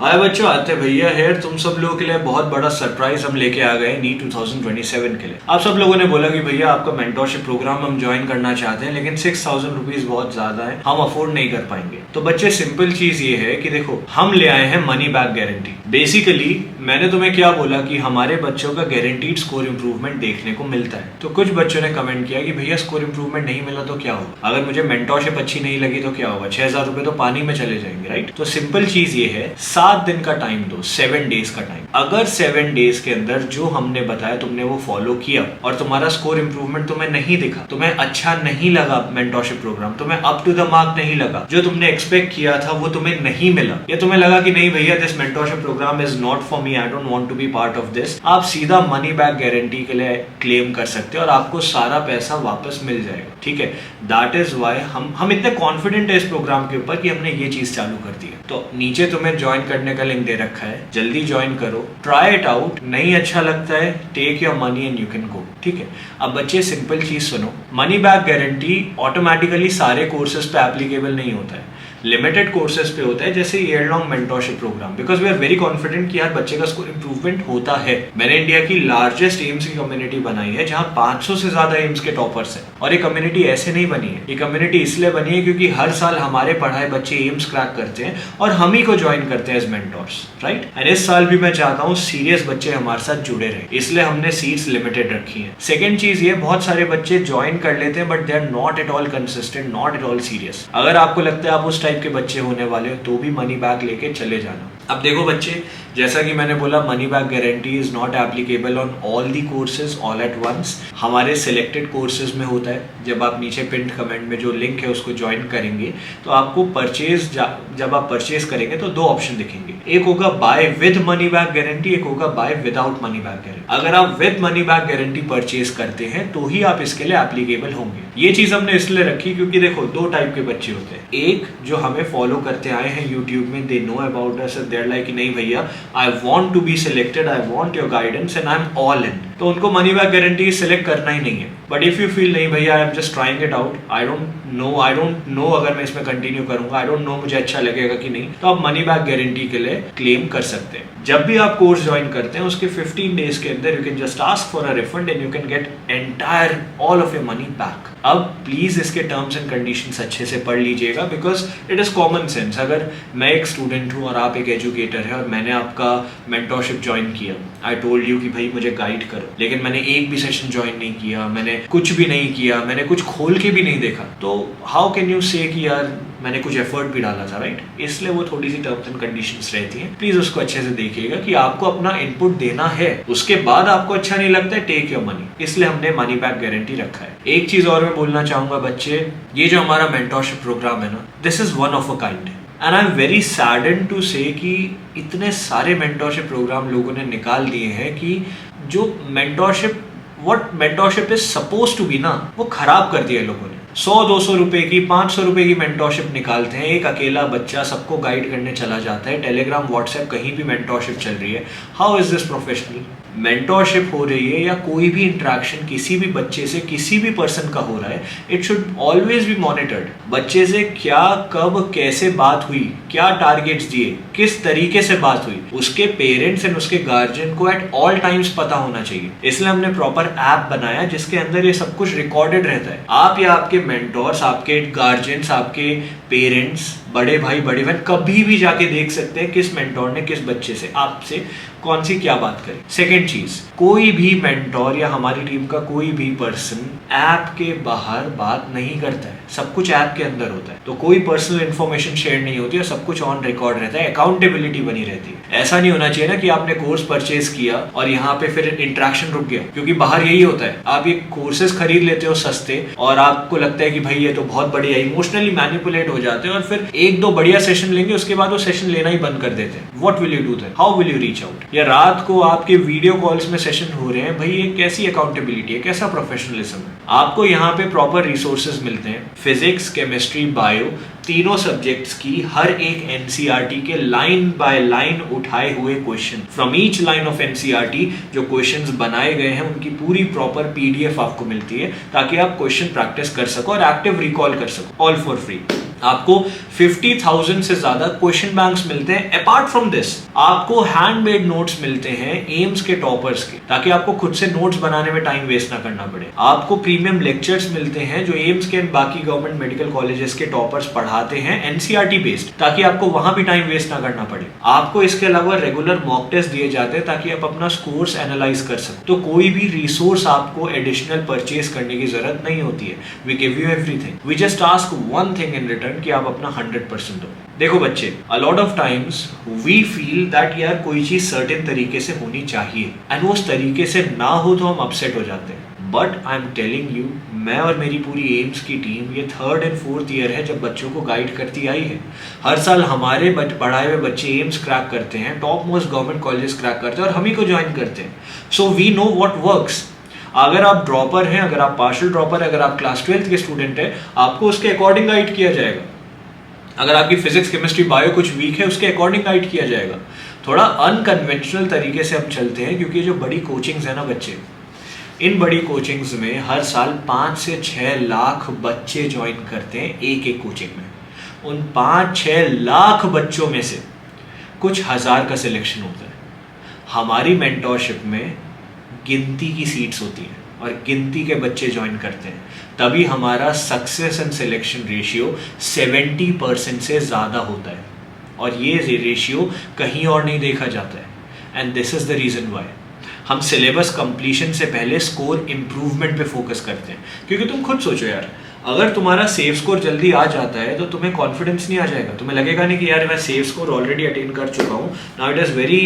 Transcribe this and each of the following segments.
हाय बच्चों, आते भैया है। तुम सब लोगों के लिए बहुत बड़ा सरप्राइज हम लेके आ गए नीट 2027 के लिए। आप सब लोगों ने बोला कि भैया आपका मेंटोरशिप प्रोग्राम हम ज्वाइन करना चाहते हैं, लेकिन 6000 रुपीज बहुत ज्यादा है, हम अफोर्ड नहीं कर पाएंगे। तो बच्चे सिंपल चीज ये है कि देखो, हम ले आए हैं मनी बैक गारंटी। बेसिकली मैंने तुम्हें क्या बोला कि हमारे बच्चों का गारंटीड स्कोर इंप्रूवमेंट देखने को मिलता है। तो कुछ बच्चों ने कमेंट किया कि भैया स्कोर इंप्रूवमेंट नहीं मिला तो क्या होगा, अगर मुझे मेंटोरशिप अच्छी नहीं लगी तो क्या होगा, 6000 रुपए तो पानी में चले जाएंगे, राइट। तो सिंपल चीज ये है, 7 दिन का टाइम दो, 7 डेज का टाइम। अगर 7 डेज के अंदर जो हमने बताया तुमने वो फॉलो किया और तुम्हारा स्कोर इंप्रूवमेंट तुम्हें नहीं दिखा, तुम्हें अच्छा नहीं लगा मेंटोरशिप प्रोग्राम, तुम्हें अप टू द मार्क नहीं लगा, जो तुमने एक्सपेक्ट किया था वो तुम्हें नहीं मिला, या तुम्हें लगा कि नहीं भैया this mentorship program is not for me, I don't want to be part of this, आप सीधा मनी बैक गारंटी के लिए क्लेम कर सकते हो और आपको सारा पैसा वापस मिल जाएगा, ठीक है। दैट इज वाई हम इतने कॉन्फिडेंट है इस प्रोग्राम के ऊपर कि हमने ये चीज चालू कर दी है। तो नीचे तुम्हें ज्वाइन करने का लिंक दे रखा है, जल्दी ज्वाइन करो, ट्राई इट आउट, नहीं अच्छा लगता है take your money and you can go, ठीक है। अब बच्चे सिंपल चीज सुनो, मनी बैक गारंटी ऑटोमेटिकली सारे कोर्सेज पे एप्लीकेबल नहीं होता है, लिमिटेड कोर्सेज पे होता है, जैसे year long mentorship program. Because we are very confident कि यार बच्चे का स्कोर इंप्रूवमेंट होता है। मैंने इंडिया की लार्जेस्ट एम्स की कम्युनिटी बनाई है, जहां 500 से ज्यादा एम्स के टॉपर्स हैं। और ये कम्युनिटी ऐसे नहीं बनी है, ये कम्युनिटी इसलिए बनी है क्योंकि हर साल हमारे पढ़ाए बच्चे एम्स क्रैक करते हैं और हम ही को ज्वाइन करते हैं एज मेंटोर्स, राइट। एंड इस साल भी मैं चाहता हूँ सीरियस बच्चे हमारे साथ जुड़े रहे, इसलिए हमने सीट्स लिमिटेड रखी है। सेकेंड चीज ये, बहुत सारे बच्चे ज्वाइन कर लेते हैं but they are not at all consistent, not at all serious. अगर आपको लगता है आप उस टाइप के बच्चे होने वाले हो तो भी मनी बैक लेके चले जाना। अब देखो बच्चे, जैसा कि मैंने बोला, money back guarantee is not applicable on all the courses all at once. हमारे सिलेक्टेड कोर्सेज में होता है। जब आप नीचे पिन कमेंट में जो लिंक है उसको ज्वाइन करेंगे तो आपको जब आप परचेज करेंगे तो 2 ऑप्शन दिखेंगे, एक होगा buy with money back guarantee, एक होगा buy without money back guarantee. अगर आप with money back guarantee purchase करते हैं तो ही आप इसके लिए एप्लीकेबल होंगे। ये चीज हमने इसलिए रखी क्योंकि देखो, 2 टाइप के बच्चे होते हैं। एक जो हमें फॉलो करते आए हैं यूट्यूब में, they know about us, they are like नहीं भैया I want to be selected, I want your guidance and I'm all in, तो उनको मनी बैक गारंटी सिलेक्ट करना ही नहीं है। बट इफ यू फील नहीं भैया I am just trying it out, I don't know अगर मैं इसमें कंटिन्यू करूंगा, आई डोंट नो मुझे अच्छा लगेगा कि नहीं, तो आप मनी बैक गारंटी के लिए क्लेम कर सकते हैं। जब भी आप कोर्स ज्वाइन करते हैं उसके 15 डेज के अंदर you can just ask for a refund and you can get entire all of your money back. अब प्लीज इसके टर्म्स एंड कंडीशंस अच्छे से पढ़ लीजिएगा because it is common sense. अगर मैं एक स्टूडेंट हूँ और आप एक एजुकेटर है और मैंने आपका मेंटोरशिप ज्वाइन किया, आई टोल्ड यू कि भाई मुझे गाइड करो, लेकिन मैंने एक भी सेशन ज्वाइन नहीं किया, मैंने कुछ भी नहीं किया, मैंने कुछ खोल के भी नहीं देखा, तो हाउ कैन यू से कि यार मैंने कुछ एफर्ट भी डाला था, राइट। इसलिए वो थोड़ी सी टर्म्स एंड कंडीशंस रहती हैं, प्लीज उसको अच्छे से देखिएगा कि आपको अपना इनपुट देना है, उसके बाद आपको अच्छा नहीं लगता है टेक योर मनी, इसलिए हमने मनी बैक गारंटी रखा है। एक चीज और मैं बोलना चाहूंगा बच्चे, ये जो हमारा मेंटोरशिप प्रोग्राम है ना, this is one of a kind and I am very saddened to say कि इतने सारे मेंटोरशिप प्रोग्राम लोगों ने निकाल दिए हैं कि जो what mentorship is suppose to be ना, वो खराब कर दिया लोगों ने। 100-200 रुपए की, 500 रुपए की मेंटोरशिप निकालते हैं, एक अकेला बच्चा सबको गाइड करने चला जाता है, टेलीग्राम व्हाट्सएप कहीं भी मेंटोरशिप चल रही है। How is this professional? Mentorship हो रही है या कोई भी इंटरेक्शन किसी भी बच्चे से किसी भी पर्सन का हो रहा है, it should always be monitored. बच्चे से क्या, कब, कैसे बात हुई, क्या टारगेट्स दिए, किस तरीके से बात हुई, उसके पेरेंट्स एंड उसके गार्जियन को एट ऑल टाइम्स पता होना चाहिए। इसलिए हमने प्रॉपर ऐप बनाया जिसके अंदर ये सब कुछ रिकॉर्डेड रहता है। आप या आपके मेंटोर्स, आपके गार्जियंस, आपके पेरेंट्स, बड़े भाई बड़ी बहन कभी भी जाके देख सकते हैं किस मेंटोर ने किस बच्चे से, आपसे कौन सी क्या बात करी। सेकेंड चीज, कोई भी मेंटोर या हमारी टीम का कोई भी पर्सन ऐप के बाहर बात नहीं करता है, सब कुछ ऐप के अंदर होता है, तो कोई पर्सनल इन्फॉर्मेशन शेयर नहीं होती है, सब कुछ ऑन रिकॉर्ड रहता है, अकाउंटेबिलिटी बनी रहती है। ऐसा नहीं होना चाहिए ना कि आपने कोर्स परचेज किया और यहाँ पे फिर इंटरेक्शन रुक गया, क्योंकि बाहर यही होता है, आप ये कोर्सेज खरीद लेते हो सस्ते और आपको लगता है कि भाई ये तो बहुत बढ़िया, इमोशनली मैनिपुलेट हो जाते हैं और फिर 1-2 बढ़िया सेशन लेंगे, उसके बाद वो सेशन लेना ही बंद कर देते हैं। What will you do then? How will you reach out? या रात को आपके वीडियो कॉल्स में सेशन हो रहे हैं, भाई ये कैसी अकाउंटेबिलिटी है, कैसा प्रोफेशनलिज्म है? आपको यहाँ पे प्रॉपर रिसोर्सेज मिलते हैं, फिजिक्स, केमिस्ट्री, बायो, तीनों सब्जेक्ट्स की हर एक एनसीईआरटी के लाइन बाय लाइन उठाए हुए question, from each line of NCERT जो क्वेश्चंस बनाए गए हैं उनकी पूरी प्रॉपर पीडीएफ आपको मिलती है, ताकि आप क्वेश्चन प्रैक्टिस कर सको और एक्टिव रिकॉल कर सको, ऑल फॉर फ्री। आपको 50,000 से ज्यादा क्वेश्चन बैंक्स मिलते हैं। अपार्ट फ्रॉम दिस आपको हैंडमेड नोट्स मिलते हैं एम्स के टॉपर्स के, ताकि आपको खुद से नोट्स बनाने में टाइम वेस्ट ना करना पड़े। आपको प्रीमियम लेक्चर्स मिलते हैं जो एम्स के बाकी गवर्नमेंट मेडिकल कॉलेजेस के टॉपर्स पढ़ाते हैं, एनसीईआरटी बेस्ड, ताकि आपको वहां भी टाइम वेस्ट ना करना पड़े। आपको इसके अलावा रेगुलर मॉक टेस्ट दिए जाते हैं ताकि आप अपना स्कोर्स एनालाइज कर सको। तो कोई भी रिसोर्स आपको एडिशनल परचेज करने की जरूरत नहीं होती है। We give you everything, we just ask one thing in return कि आप अपना 100% दो। देखो बच्चे, a lot of times we feel that यार कोई चीज सर्टेन तरीके से होनी चाहिए एंड वो उस तरीके से ना हो तो हम अपसेट हो जाते हैं। But I am telling you, मैं और मेरी पूरी एम्स की टीम ये 3rd and 4th ईयर है जब बच्चों को गाइड करती आई है। हर साल हमारे पढ़ाए हुए बच्चे एम्स क्रैक करते हैं, top most government colleges crack करते हैं और हम ही को ज्वाइन करते हैं। So we know what works. अगर आप ड्रॉपर हैं, अगर आप पार्शियल ड्रॉपर है, अगर आप क्लास 12th के स्टूडेंट है, आपको उसके अकॉर्डिंग गाइड किया जाएगा। अगर आपकी फिजिक्स केमिस्ट्री बायो कुछ वीक है, उसके अकॉर्डिंग गाइड किया जाएगा। थोड़ा अनकन्वेंशनल तरीके से हम चलते हैं, क्योंकि जो बड़ी कोचिंग्स है ना बच्चे, इन बड़ी कोचिंग्स में हर साल 5 से 6 लाख बच्चे ज्वाइन करते हैं एक एक कोचिंग में। उन 5-6 लाख बच्चों में से कुछ हजार का सिलेक्शन होता है। हमारी मेंटोरशिप में गिनती की सीट्स होती हैं और गिनती के बच्चे ज्वाइन करते हैं, तभी हमारा सक्सेस एंड सिलेक्शन रेशियो 70% से ज़्यादा होता है। और ये रेशियो कहीं और नहीं देखा जाता है। And this is the reason why हम सिलेबस कंप्लीशन से पहले स्कोर इम्प्रूवमेंट पे फोकस करते हैं। क्योंकि तुम खुद सोचो यार, अगर तुम्हारा सेफ स्कोर जल्दी आ जाता है तो तुम्हें कॉन्फिडेंस नहीं आ जाएगा, तुम्हें लगेगा नहीं कि यार मैं सेफ स्कोर ऑलरेडी अटेन कर चुका हूँ, now it is very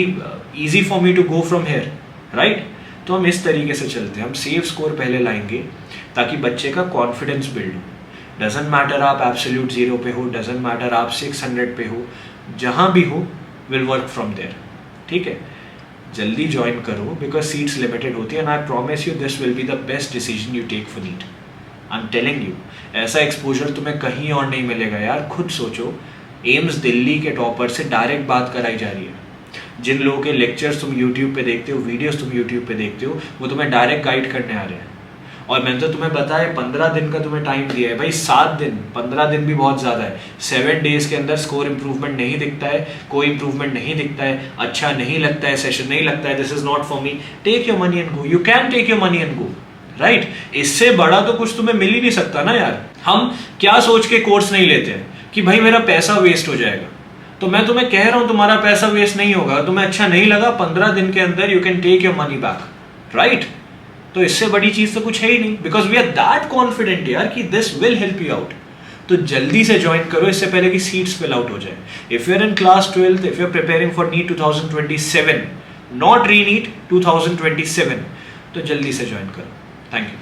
easy for me to go from here, right. तो हम इस तरीके से चलते हैं, हम सेफ स्कोर पहले लाएंगे ताकि बच्चे का कॉन्फिडेंस बिल्ड हो। डजेंट मैटर आप एब्सोल्यूट 0 पे हो, डजेंट मैटर आप 600 पे हो, जहाँ भी हो विल वर्क फ्रॉम देयर, ठीक है। जल्दी ज्वाइन करो बिकॉज सीट्स लिमिटेड होती है and I promise you this will be the best decision you take for NEET. I am telling you, ऐसा एक्सपोजर तुम्हें कहीं और नहीं मिलेगा यार। खुद सोचो, एम्स दिल्ली के टॉपर से डायरेक्ट बात कराई जा रही है। जिन लोगों के लेक्चर्स तुम यूट्यूब पे देखते हो, वीडियोस तुम यूट्यूब पे देखते हो, वो तुम्हें डायरेक्ट गाइड करने आ रहे हैं। और मैंने तो तुम्हें बताया 15 दिन का तुम्हें टाइम दिया है भाई। 7 दिन, 15 दिन भी बहुत ज़्यादा है। 7 डेज के अंदर स्कोर इंप्रूवमेंट नहीं दिखता है, कोई इंप्रूवमेंट नहीं दिखता है, अच्छा नहीं लगता है, सेशन नहीं लगता है, this is not for me, take your money and go. You can take your money and go, right. इससे बड़ा तो कुछ तुम्हें मिल ही नहीं सकता ना यार। हम क्या सोच के कोर्स नहीं लेते हैं कि भाई मेरा पैसा वेस्ट हो जाएगा। तो मैं तुम्हें कह रहा हूं तुम्हारा पैसा वेस्ट नहीं होगा। तुम्हें अच्छा नहीं लगा, 15 दिन के अंदर you can take your money back, right. तो इससे बड़ी चीज तो कुछ है ही नहीं, because we are that confident यार कि this will help you out. तो जल्दी से ज्वाइन करो इससे पहले कि सीट्स फिल आउट हो जाए। If you are in class 12th, if you are preparing for NEET 2027, not re NEET 2027, तो जल्दी से ज्वाइन करो। Thank you.